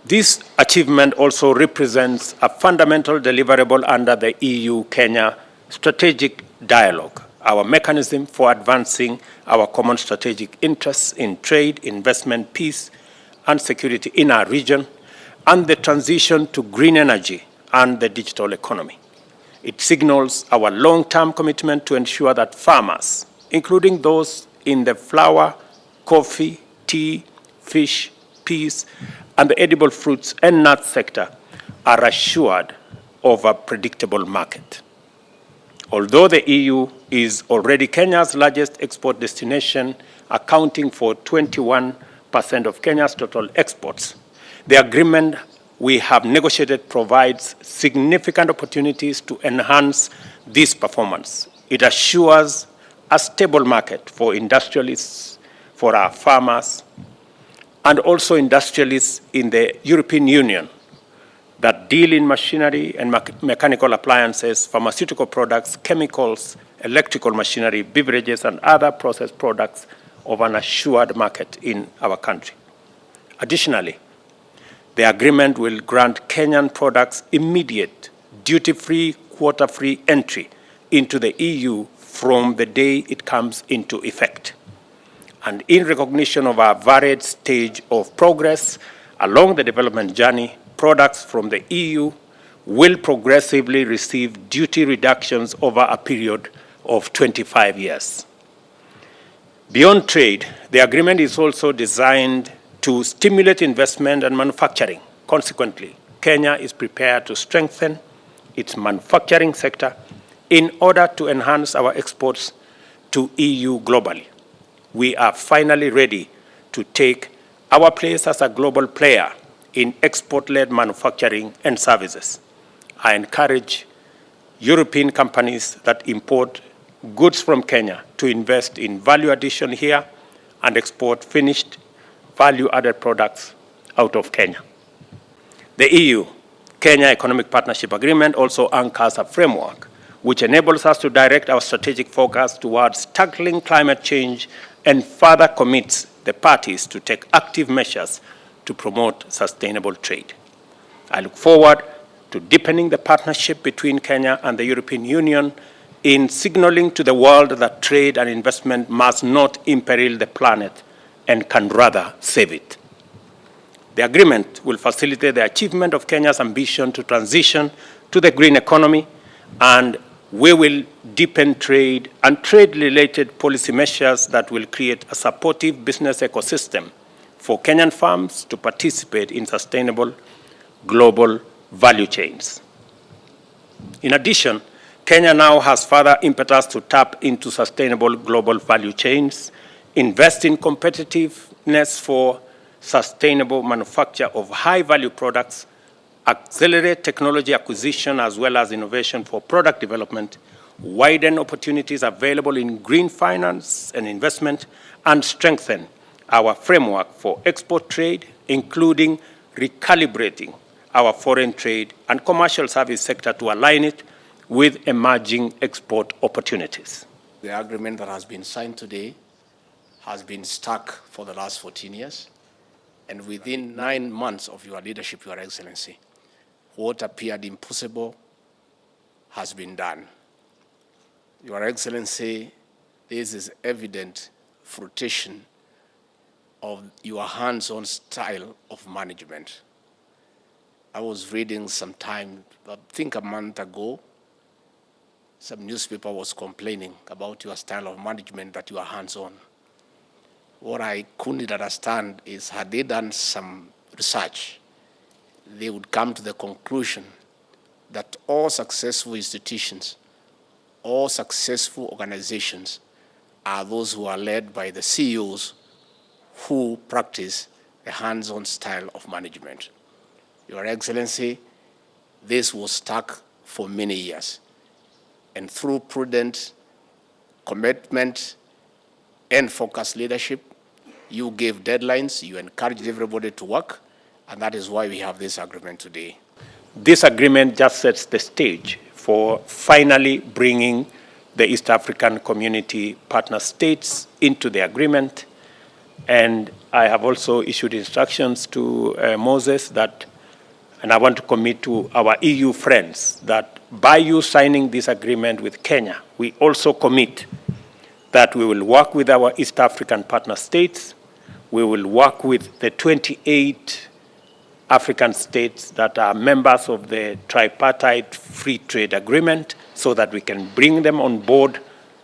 This achievement also represents a fundamental deliverable under the EU-Kenya strategic dialogue, our mechanism for advancing our common strategic interests in trade, investment, peace, and security in our region, and the transition to green energy and the digital economy. It signals our long-term commitment to ensure that farmers, including those in the flour, coffee, tea, fish, peas, and the edible fruits and nuts sector, are assured of a predictable market. Although the EU is already Kenya's largest export destination, accounting for 21% of Kenya's total exports, the agreement we have negotiated provides significant opportunities to enhance this performance. It assures a stable market for industrialists, for our farmers, and also industrialists in the European Union that deal in machinery and mechanical appliances, pharmaceutical products, chemicals, electrical machinery, beverages, and other processed products of an assured market in our country. Additionally, the agreement will grant Kenyan products immediate duty-free, quota-free entry into the EU from the day it comes into effect. And in recognition of our varied stage of progress along the development journey, products from the EU will progressively receive duty reductions over a period of 25 years. Beyond trade, the agreement is also designed to stimulate investment and manufacturing. Consequently, Kenya is prepared to strengthen its manufacturing sector in order to enhance our exports to EU globally. We are finally ready to take our place as a global player in export-led manufacturing and services. I encourage European companies that import goods from Kenya to invest in value addition here and export finished value-added products out of Kenya. The EU-Kenya Economic Partnership Agreement also anchors a framework which enables us to direct our strategic focus towards tackling climate change and further commits the parties to take active measures to promote sustainable trade. I look forward to deepening the partnership between Kenya and the European Union in signaling to the world that trade and investment must not imperil the planet and can rather save it. The agreement will facilitate the achievement of Kenya's ambition to transition to the green economy, and we will deepen trade and trade-related policy measures that will create a supportive business ecosystem for Kenyan firms to participate in sustainable global value chains. In addition, Kenya now has further impetus to tap into sustainable global value chains, invest in competitiveness for sustainable manufacture of high-value products, accelerate technology acquisition as well as innovation for product development, widen opportunities available in green finance and investment, and strengthen our framework for export trade, including recalibrating our foreign trade and commercial service sector to align it with emerging export opportunities. The agreement that has been signed today has been stuck for the last 14 years, and within 9 months of your leadership, Your Excellency, what appeared impossible has been done. Your Excellency, this is evident fruition of your hands-on style of management. I was reading sometime, I think a month ago, some newspaper was complaining about your style of management, that you are hands-on. What I couldn't understand is, had they done some research, they would come to the conclusion that all successful institutions, all successful organizations are those who are led by the CEOs who practice a hands-on style of management. Your Excellency, this was stuck for many years. And through prudent commitment and focused leadership, you gave deadlines, you encouraged everybody to work, and that is why we have this agreement today. This agreement just sets the stage for finally bringing the East African Community partner states into the agreement. And I have also issued instructions to Moses that, and I want to commit to our EU friends, that by you signing this agreement with Kenya, we also commit that we will work with our East African partner states, we will work with the 28 African states that are members of the tripartite free trade agreement so that we can bring them on board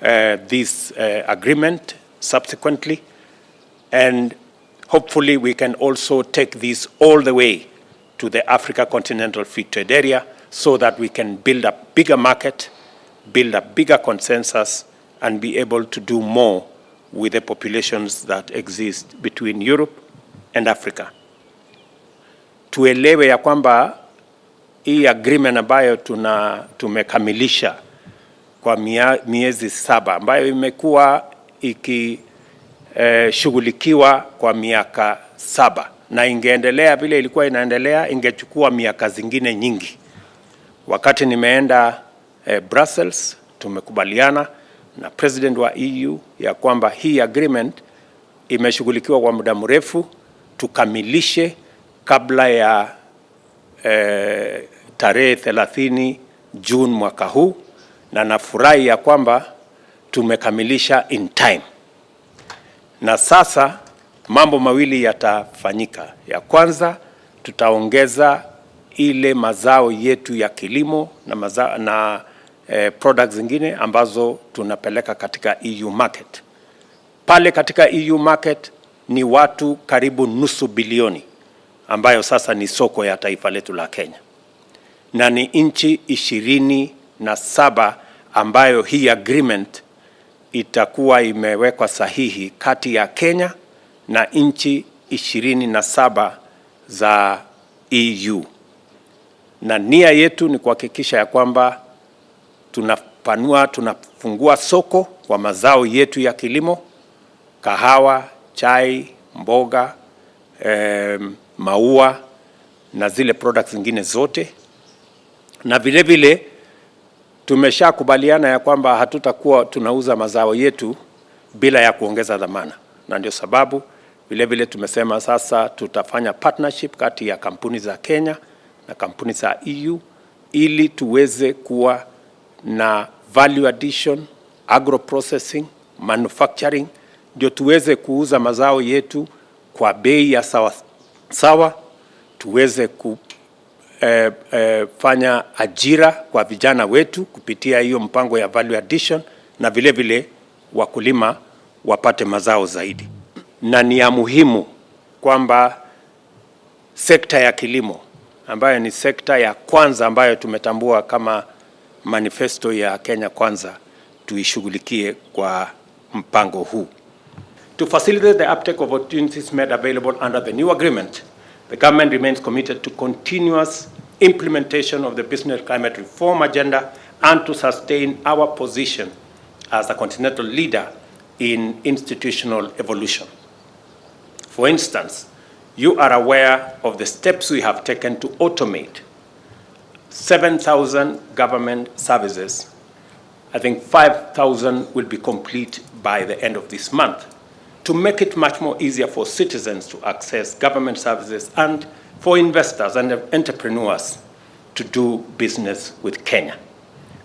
this agreement subsequently. And hopefully we can also take this all the way to the Africa Continental Free Trade Area so that we can build a bigger market, build a bigger consensus, and be able to do more with the populations that exist between Europe and Africa. Tuelewe ya kwamba hii agreement ambayo tumekamilisha kwa miezi 7 ambayo imekuwa ikishughulikiwa kwa miaka 7 na ingeendelea vile ilikuwa inaendelea, ingechukua miaka zingine nyingi. Wakati nimeenda Brussels, tumekubaliana na president wa EU ya kwamba hii agreement imeshughulikiwa kwa muda mrefu, tukamilishe kabla ya tarehe 30 June mwaka huu, na nafurahi ya kwamba tumekamilisha in time. Na sasa mambo mawili yatafanyika. Ya kwanza, tutaongeza ile mazao yetu ya kilimo na products zingine ambazo tunapeleka katika EU market. Pale katika EU market ni watu karibu nusu bilioni ambayo sasa ni soko ya taifa letu la Kenya. Na ni nchi 27 ambayo hii agreement itakuwa imewekwa sahihi kati ya Kenya na nchi 27 za EU. Na nia yetu ni kuhakikisha ya kwamba tunafungua soko kwa mazao yetu ya kilimo, kahawa, chai, mboga, maua na zile products zingine zote. Na vile vile tumeshakubaliana ya kwamba hatutakuwa tunauza mazao yetu bila ya kuongeza dhamana. Na ndio sababu vile vile tumesema sasa tutafanya partnership kati ya kampuni za Kenya na kampuni za EU ili tuweze kuwa na value addition, agro processing, manufacturing, ndio tuweze kuuza mazao yetu kwa bei ya sawa, tuweze kufanya ajira kwa vijana wetu kupitia hiyo mpango ya value addition, na vile vile wakulima wapate mazao zaidi. Na ni ya muhimu kwamba sekta ya kilimo ambayo ni sekta ya kwanza ambayo tumetambua kama manifesto ya Kenya Kwanza tuishughulikie kwa mpango huu. To facilitate the uptake of opportunities made available under the new agreement, the government remains committed to continuous implementation of the business climate reform agenda and to sustain our position as a continental leader in institutional evolution. For instance, you are aware of the steps we have taken to automate 7,000 government services. I think 5,000 will be complete by the end of this month, to make it much more easier for citizens to access government services and for investors and entrepreneurs to do business with Kenya.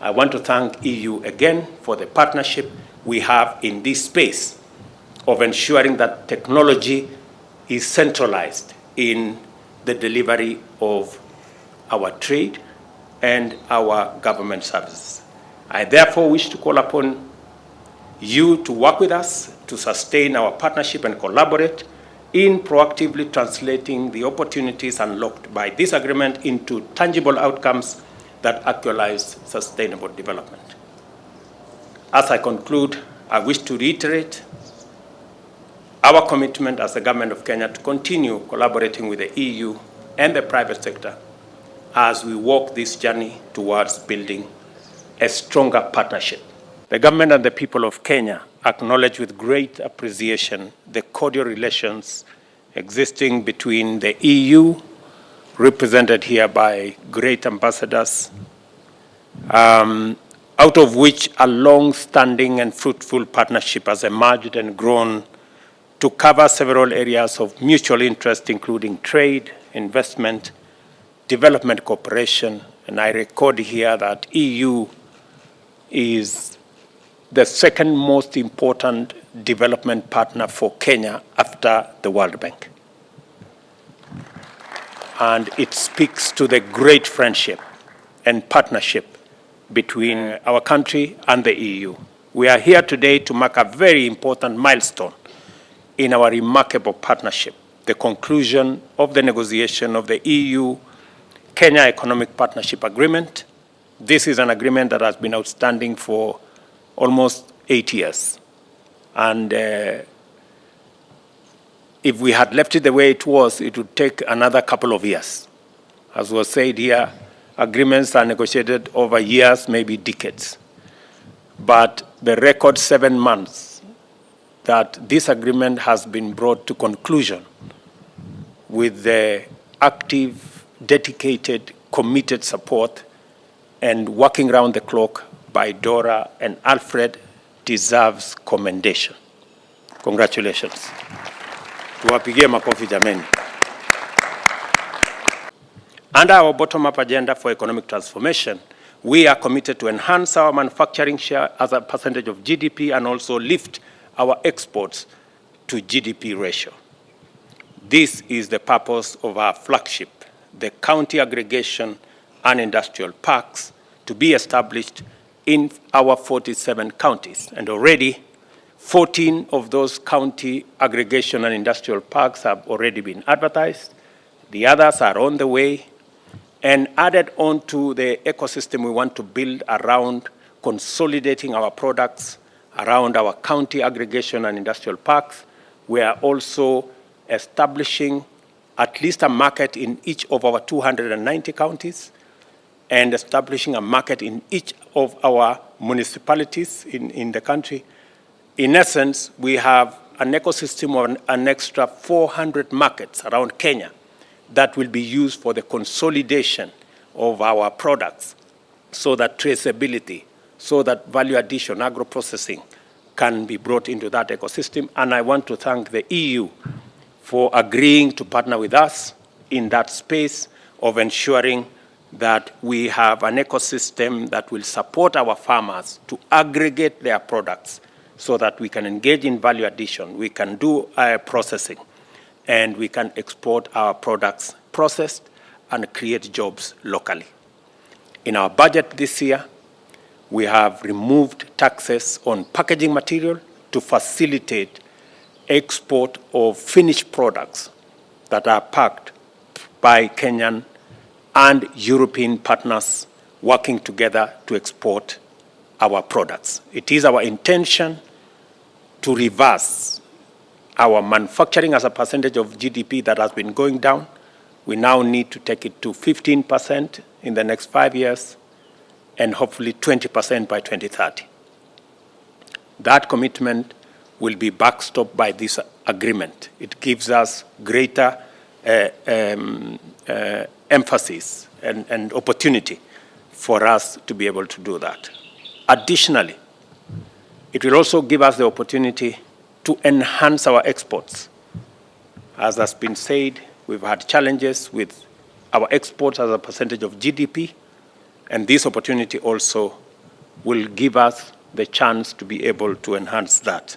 I want to thank EU again for the partnership we have in this space of ensuring that technology is centralized in the delivery of our trade and our government services. I therefore wish to call upon you to work with us to sustain our partnership and collaborate in proactively translating the opportunities unlocked by this agreement into tangible outcomes that actualize sustainable development. As I conclude, I wish to reiterate our commitment as the government of Kenya to continue collaborating with the EU and the private sector as we walk this journey towards building a stronger partnership. The government and the people of Kenya acknowledge with great appreciation the cordial relations existing between the EU, represented here by great ambassadors, out of which a long-standing and fruitful partnership has emerged and grown to cover several areas of mutual interest, including trade, investment, development cooperation, and I record here that EU is the second most important development partner for Kenya after the World Bank. And it speaks to the great friendship and partnership between our country and the EU. We are here today to mark a very important milestone in our remarkable partnership, the conclusion of the negotiation of the EU-Kenya Economic Partnership Agreement. This is an agreement that has been outstanding for almost 8 years. And if we had left it the way it was, it would take another couple of years. As was said here, agreements are negotiated over years, maybe decades. But the record 7 months that this agreement has been brought to conclusion with the active, dedicated, committed support and working round the clock by Dora and Alfred deserves commendation. Congratulations. Tuwapigie makofi jameni. Under our bottom-up agenda for economic transformation, we are committed to enhance our manufacturing share as a percentage of GDP and also lift our exports to GDP ratio. This is the purpose of our flagship, the county aggregation and industrial parks, to be established in our 47 counties. And already 14 of those county aggregation and industrial parks have already been advertised. The others are on the way. And added on to the ecosystem we want to build around consolidating our products around our county aggregation and industrial parks, we are also establishing at least a market in each of our 290 counties and establishing a market in each of our municipalities in the country. In essence, we have an ecosystem of an extra 400 markets around Kenya that will be used for the consolidation of our products so that traceability, so that value addition, agro-processing can be brought into that ecosystem. And I want to thank the EU for agreeing to partner with us in that space of ensuring that we have an ecosystem that will support our farmers to aggregate their products so that we can engage in value addition, we can do processing, and we can export our products processed and create jobs locally. In our budget this year, we have removed taxes on packaging material to facilitate export of finished products that are packed by Kenyan and European partners working together to export our products. It is our intention to reverse our manufacturing as a percentage of GDP that has been going down. We now need to take it to 15% in the next 5 years and hopefully 20% by 2030. That commitment will be backstopped by this agreement. It gives us greater emphasis and opportunity for us to be able to do that. Additionally, it will also give us the opportunity to enhance our exports. As has been said, we've had challenges with our exports as a percentage of GDP, and this opportunity also will give us the chance to be able to enhance that.